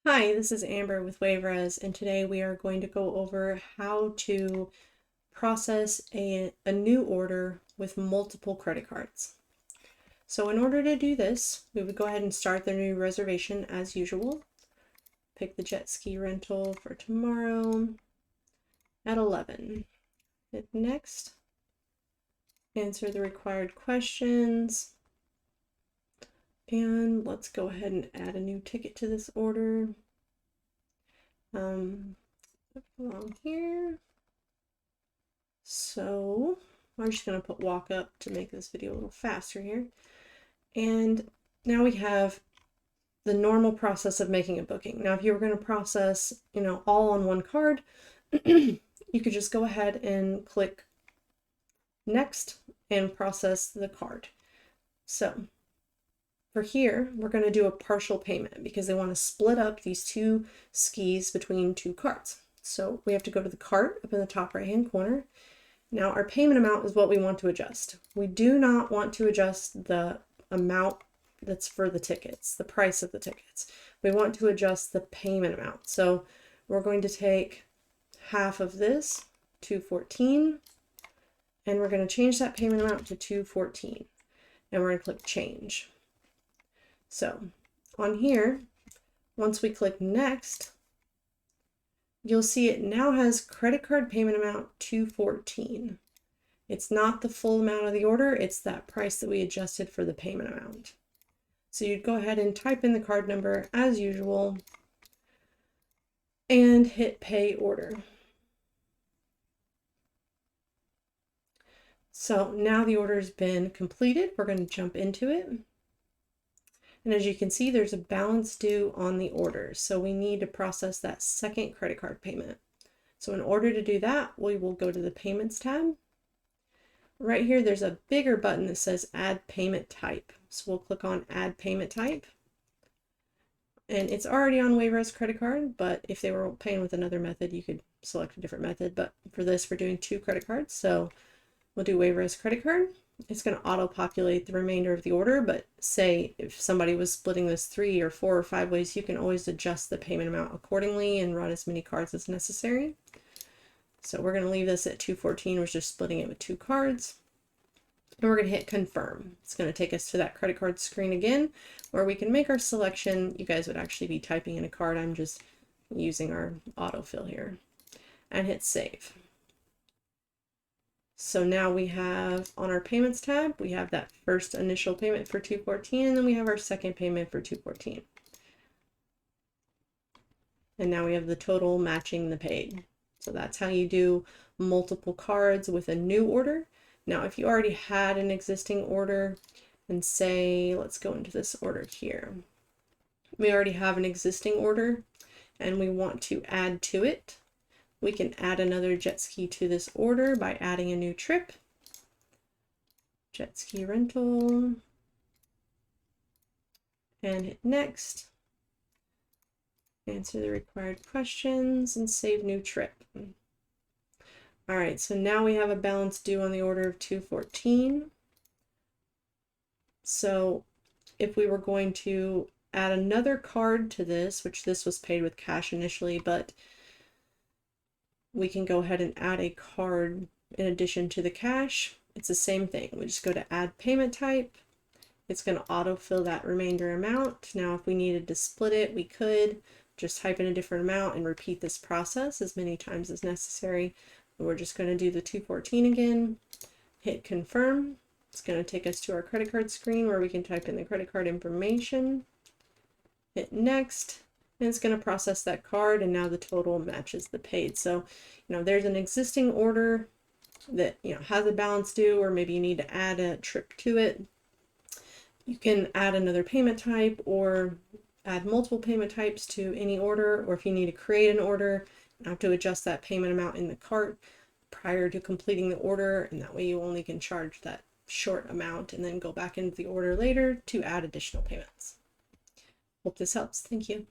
Hi, this is Amber with WaveRez, and today we are going to go over how to process a new order with multiple credit cards. So in order to do this, we would go ahead and start the new reservation as usual. Pick the jet ski rental for tomorrow at 11. Hit next. Answer the required questions. And let's go ahead and add a new ticket to this order. Along here. So I'm just going to put walk up to make this video a little faster here. And now we have the normal process of making a booking. Now, if you were going to process, all on one card, you could just go ahead and click next and process the card. So for here, we're going to do a partial payment because they want to split up these two skis between two cards. So we have to go to the cart up in the top right hand corner. Now our payment amount is what we want to adjust. We do not want to adjust the amount that's for the tickets, the price of the tickets. We want to adjust the payment amount. So we're going to take half of this, $214, and we're going to change that payment amount to $214, and we're going to click change. So on here, once we click next, you'll see it now has credit card payment amount $214. It's not the full amount of the order, it's that price that we adjusted for the payment amount. So you'd go ahead and type in the card number as usual and hit pay order. So now the order has been completed. We're going to jump into it. And as you can see, there's a balance due on the order. So we need to process that second credit card payment. So in order to do that, we will go to the Payments tab. Right here, there's a bigger button that says Add Payment Type. So we'll click on Add Payment Type. And it's already on WaveRez credit card, but if they were paying with another method, you could select a different method. But for this, we're doing two credit cards. So we'll do WaveRez credit card. It's going to auto-populate the remainder of the order, but say if somebody was splitting this 3 or 4 or 5 ways, you can always adjust the payment amount accordingly and run as many cards as necessary. So we're going to leave this at $214. We're just splitting it with 2 cards. And we're going to hit confirm. It's going to take us to that credit card screen again, where we can make our selection. You guys would actually be typing in a card. I'm just using our autofill here. And hit save. So now we have on our payments tab, we have that first initial payment for $214, and then we have our second payment for $214. And now we have the total matching the paid. So that's how you do multiple cards with a new order. Now, if you already had an existing order, and say, let's go into this order here. We already have an existing order, and we want to add to it. We can add another jet ski to this order by adding a new trip. Jet ski rental. And hit next. Answer the required questions and save new trip. All right, so now we have a balance due on the order of $214. So if we were going to add another card to this, which this was paid with cash initially, but we can go ahead and add a card in addition to the cash. It's the same thing. We just go to add payment type. It's going to autofill that remainder amount. Now, if we needed to split it, we could just type in a different amount and repeat this process as many times as necessary. But we're just going to do the $214 again, hit confirm. It's going to take us to our credit card screen where we can type in the credit card information, hit next. And it's going to process that card, and now the total matches the paid. So, there's an existing order that, has a balance due, or maybe you need to add a trip to it. You can add another payment type or add multiple payment types to any order, or if you need to create an order, you have to adjust that payment amount in the cart prior to completing the order, and that way you only can charge that short amount and then go back into the order later to add additional payments. Hope this helps. Thank you.